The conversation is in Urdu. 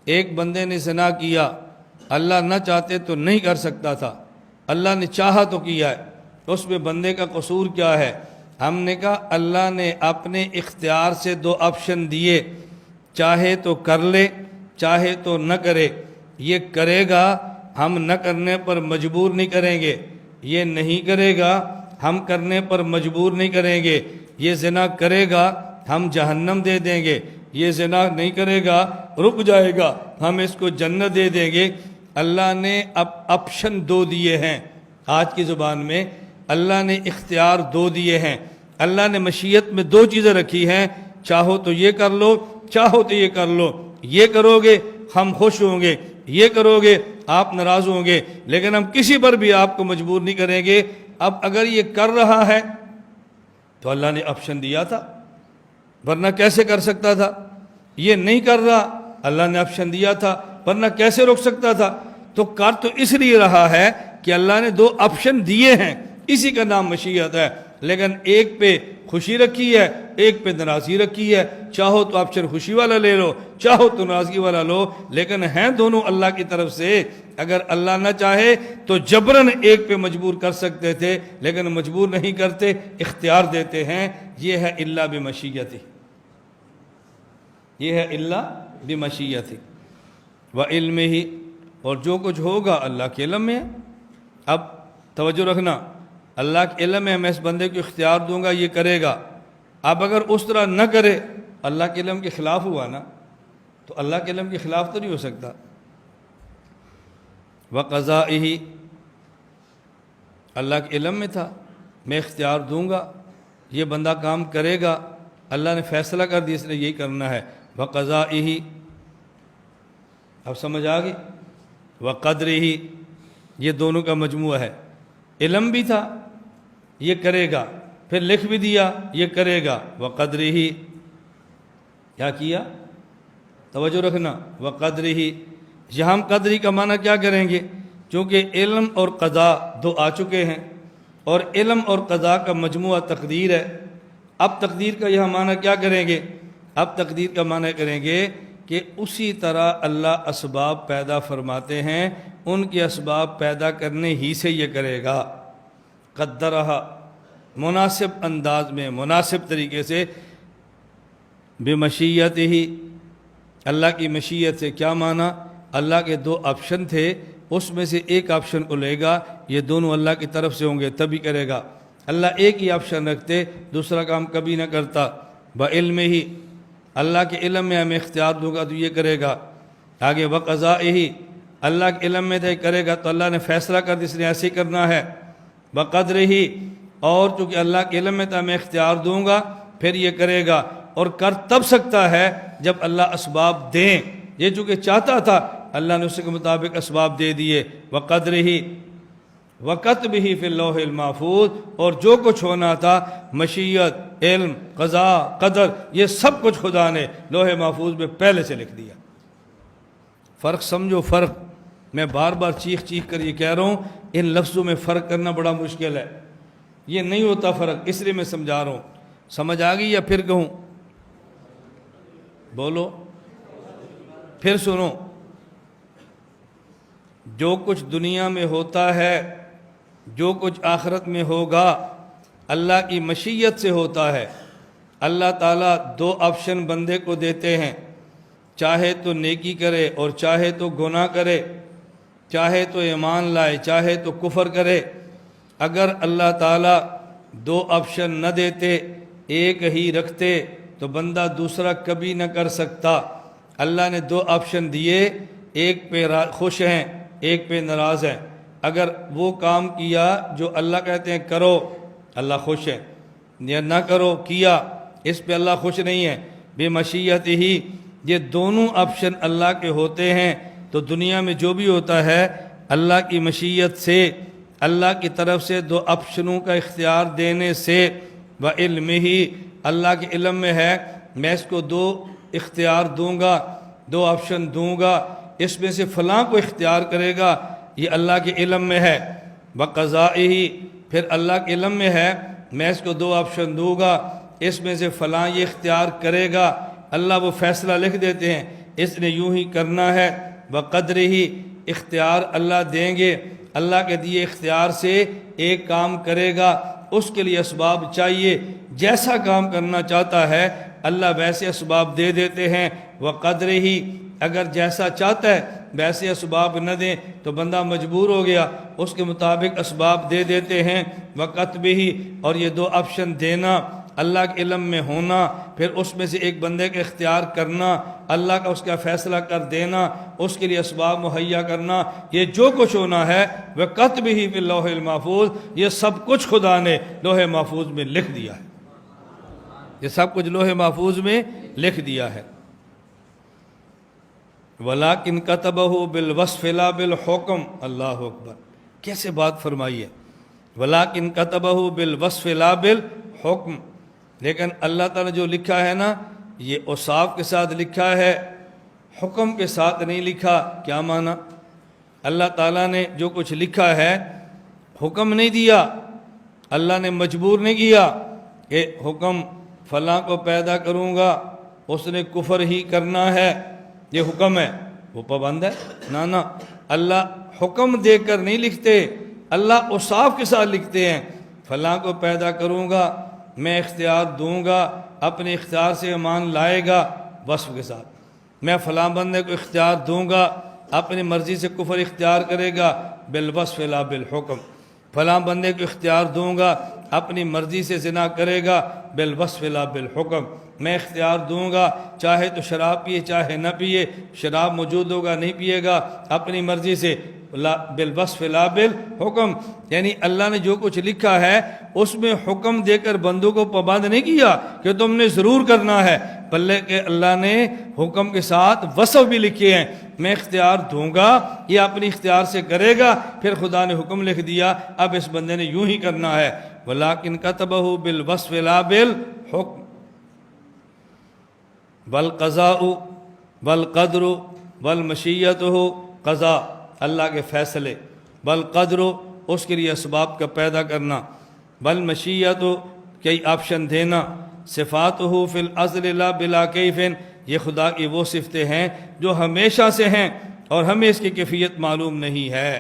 ایک بندے نے زنا کیا، اللہ نہ چاہتے تو نہیں کر سکتا تھا، اللہ نے چاہا تو کیا ہے، اس میں بندے کا قصور کیا ہے؟ ہم نے کہا اللہ نے اپنے اختیار سے دو آپشن دیے، چاہے تو کر لے چاہے تو نہ کرے۔ یہ کرے گا ہم نہ کرنے پر مجبور نہیں کریں گے، یہ نہیں کرے گا ہم کرنے پر مجبور نہیں کریں گے۔ یہ زنا کرے گا ہم جہنم دے دیں گے، یہ زنا نہیں کرے گا رک جائے گا ہم اس کو جنت دے دیں گے۔ اللہ نے اب آپشن دو دیے ہیں، آج کی زبان میں اللہ نے اختیار دو دیے ہیں۔ اللہ نے مشیت میں دو چیزیں رکھی ہیں، چاہو تو یہ کر لو چاہو تو یہ کر لو، یہ کرو گے ہم خوش ہوں گے، یہ کرو گے آپ ناراض ہوں گے، لیکن ہم کسی پر بھی آپ کو مجبور نہیں کریں گے۔ اب اگر یہ کر رہا ہے تو اللہ نے آپشن دیا تھا، ورنہ کیسے کر سکتا تھا؟ یہ نہیں کر رہا، اللہ نے آپشن دیا تھا، ورنہ کیسے روک سکتا تھا؟ تو کر تو اس لیے رہا ہے کہ اللہ نے دو آپشن دیے ہیں، اسی کا نام مشیت ہے۔ لیکن ایک پہ خوشی رکھی ہے، ایک پہ ناراضی رکھی ہے۔ چاہو تو آپشن خوشی والا لے لو، چاہو تو ناراضگی والا لو، لیکن ہیں دونوں اللہ کی طرف سے۔ اگر اللہ نہ چاہے تو جبراً ایک پہ مجبور کر سکتے تھے، لیکن مجبور نہیں کرتے، اختیار دیتے ہیں۔ یہ ہے الا بمشیتہ، یہ ہے الا بمشیتہ وعلمہ، اور جو کچھ ہوگا اللہ کے علم میں ہے۔ اب توجہ رکھنا، اللہ کے علم میں میں اس بندے کو اختیار دوں گا یہ کرے گا۔ اب اگر اس طرح نہ کرے، اللہ کے علم کے خلاف ہوا نا، تو اللہ کے علم کے خلاف تو نہیں ہو سکتا۔ وقضائہ، اللہ کے علم میں تھا، میں اختیار دوں گا، یہ بندہ کام کرے گا، اللہ نے فیصلہ کر دیا اس نے یہی کرنا ہے۔ وقضائہ، اب سمجھ آ گئی؟ وقدرہ، یہ دونوں کا مجموعہ ہے، علم بھی تھا یہ کرے گا، پھر لکھ بھی دیا یہ کرے گا۔ وقدرہ، کیا کیا؟ توجہ رکھنا، وقدرہ، یہاں ہم قدری کا معنی کیا کریں گے؟ چونکہ علم اور قضاء دو آ چکے ہیں، اور علم اور قضاء کا مجموعہ تقدیر ہے۔ اب تقدیر کا یہاں معنی کیا کریں گے؟ اب تقدیر کا معنی کریں گے کہ اسی طرح اللہ اسباب پیدا فرماتے ہیں، ان کے اسباب پیدا کرنے ہی سے یہ کرے گا۔ قدرہ، مناسب انداز میں، مناسب طریقے سے، بمشیتہ، اللہ کی مشیت سے کیا معنی؟ اللہ کے دو آپشن تھے، اس میں سے ایک آپشن کو لے گا، یہ دونوں اللہ کی طرف سے ہوں گے تبھی کرے گا۔ اللہ ایک ہی آپشن رکھتے، دوسرا کام کبھی نہ کرتا۔ بعلمہ، اللہ کے علم میں ہمیں اختیار دوں گا تو یہ کرے گا۔ آگے وقضائہ، اللہ کے علم میں تھے کرے گا تو اللہ نے فیصلہ کر دیا اس نے ایسے کرنا ہے۔ وقدرہ، اور چونکہ اللہ کے علم میں تھا میں اختیار دوں گا پھر یہ کرے گا، اور کر تب سکتا ہے جب اللہ اسباب دیں۔ یہ چونکہ چاہتا تھا اللہ نے اس کے مطابق اسباب دے دیے۔ وقدرہ، وکتبہ فی اللوح المحفوظ، اور جو کچھ ہونا تھا، مشیت، علم، قضاء، قدر، یہ سب کچھ خدا نے لوح محفوظ میں پہلے سے لکھ دیا۔ فرق سمجھو، فرق، میں بار بار چیخ چیخ کر یہ کہہ رہا ہوں، ان لفظوں میں فرق کرنا بڑا مشکل ہے، یہ نہیں ہوتا فرق، اس لیے میں سمجھا رہا ہوں۔ سمجھ آ گئی یا پھر کہوں؟ بولو، پھر سنو۔ جو کچھ دنیا میں ہوتا ہے، جو کچھ آخرت میں ہوگا، اللہ کی مشیت سے ہوتا ہے۔ اللہ تعالیٰ دو آپشن بندے کو دیتے ہیں، چاہے تو نیکی کرے اور چاہے تو گناہ کرے، چاہے تو ایمان لائے چاہے تو کفر کرے۔ اگر اللہ تعالیٰ دو آپشن نہ دیتے، ایک ہی رکھتے، تو بندہ دوسرا کبھی نہ کر سکتا۔ اللہ نے دو آپشن دیے، ایک پہ خوش ہیں ایک پہ ناراض ہیں۔ اگر وہ کام کیا جو اللہ کہتے ہیں کرو، اللہ خوش ہے، یا نہ کرو کیا، اس پہ اللہ خوش نہیں ہے۔ بے مشیت ہی، یہ دونوں آپشن اللہ کے ہوتے ہیں، تو دنیا میں جو بھی ہوتا ہے اللہ کی مشیت سے، اللہ کی طرف سے دو آپشنوں کا اختیار دینے سے۔ وعلمہ، اللہ کے علم میں ہے میں اس کو دو اختیار دوں گا، دو آپشن دوں گا، اس میں سے فلاں کو اختیار کرے گا، یہ اللہ کے علم میں ہے۔ وقضائہ، پھر اللہ کے علم میں ہے میں اس کو دو آپشن دوں گا، اس میں سے فلاں یہ اختیار کرے گا، اللہ وہ فیصلہ لکھ دیتے ہیں اس نے یوں ہی کرنا ہے، بقدر ہی اختیار اللہ دیں گے، اللہ کے دیے اختیار سے ایک کام کرے گا، اس کے لیے اسباب چاہیے، جیسا کام کرنا چاہتا ہے اللہ ویسے اسباب دے دیتے ہیں، وقدر ہی اگر جیسا چاہتا ہے ویسے اسباب نہ دیں تو بندہ مجبور ہو گیا، اس کے مطابق اسباب دے دیتے ہیں، وقت بھی، اور یہ دو آپشن دینا، اللہ کے علم میں ہونا، پھر اس میں سے ایک بندے کا اختیار کرنا، اللہ کا اس کا فیصلہ کر دینا، اس کے لیے اسباب مہیا کرنا، یہ جو کچھ ہونا ہے وقت بھی فی اللوح المحفوظ، یہ سب کچھ خدا نے لوح محفوظ میں لکھ دیا ہے، یہ سب کچھ لوح محفوظ میں لکھ دیا ہے۔ وَلَٰكِنْ كَتَبَهُ بِالْوَصْفِ لَا بِالْحُكْمِ، اللہ اکبر، کیسے بات فرمائی ہے، وَلَٰكِنْ كَتَبَهُ بِالْوَصْفِ لَا بِالْحُكْمِ، لیکن اللہ تعالیٰ نے جو لکھا ہے نا یہ اوصاف کے ساتھ لکھا ہے، حکم کے ساتھ نہیں لکھا۔ کیا معنی؟ اللہ تعالیٰ نے جو کچھ لکھا ہے حکم نہیں دیا، اللہ نے مجبور نہیں کیا کہ حکم فلاں کو پیدا کروں گا اس نے کفر ہی کرنا ہے، یہ حکم ہے، وہ پابند ہے، نہ اللہ حکم دے کر نہیں لکھتے، اللہ اوصاف کے ساتھ لکھتے ہیں، فلاں کو پیدا کروں گا، میں اختیار دوں گا، اپنے اختیار سے ایمان لائے گا وصف کے ساتھ، میں فلاں بندے کو اختیار دوں گا، اپنی مرضی سے کفر اختیار کرے گا بالوصف لا بالحکم، فلاں بندے کو اختیار دوں گا اپنی مرضی سے زنا کرے گا بالوصف لا بالحکم، میں اختیار دوں گا چاہے تو شراب پیے چاہے نہ پیے، شراب موجود ہوگا نہیں پیے گا اپنی مرضی سے، بالوصف لا بالحکم، یعنی اللہ نے جو کچھ لکھا ہے اس میں حکم دے کر بندوں کو پابند نہیں کیا کہ تم نے ضرور کرنا ہے، بلکہ اللہ نے حکم کے ساتھ وصف بھی لکھے ہیں، میں اختیار دوں گا یہ اپنی اختیار سے کرے گا، پھر خدا نے حکم لکھ دیا اب اس بندے نے یوں ہی کرنا ہے، وَلَٰكِنْ كَتَبَهُ بِالْوَصْفِ لَا بِالْحُكْمِ والقضاء والقدر والمشیۃ، قضاء اللہ کے فیصلے، والقدر اس کے لیے اسباب کا پیدا کرنا، والمشیۃ کئی آپشن دینا، صفاتہ فی الازل لا بلا کیف، یہ خدا کی وہ صفتیں ہیں جو ہمیشہ سے ہیں اور ہمیں اس کی کیفیت معلوم نہیں ہے۔